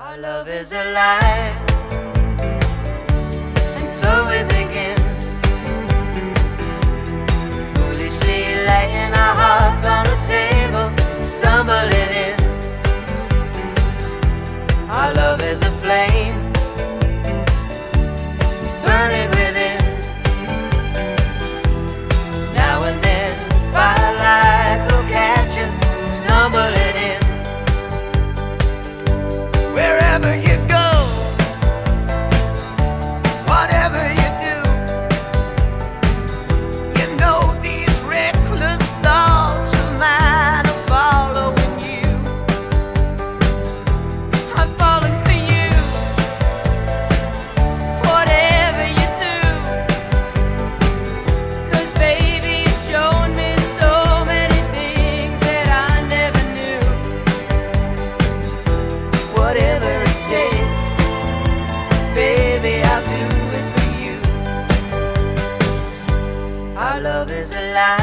Our love is alive, and so we begin, foolishly laying our hearts on the table, stumbling in. Our love is a flame, burning within. Now and then, firelight will catch us, stumbling in. Wherever you go, whatever you do, you know these reckless thoughts of mine are following you. I'm falling for you, whatever you do, 'cause baby you've shown me so many things that I never knew. Whatever it takes, baby, I'll do it for you. Our love is alive,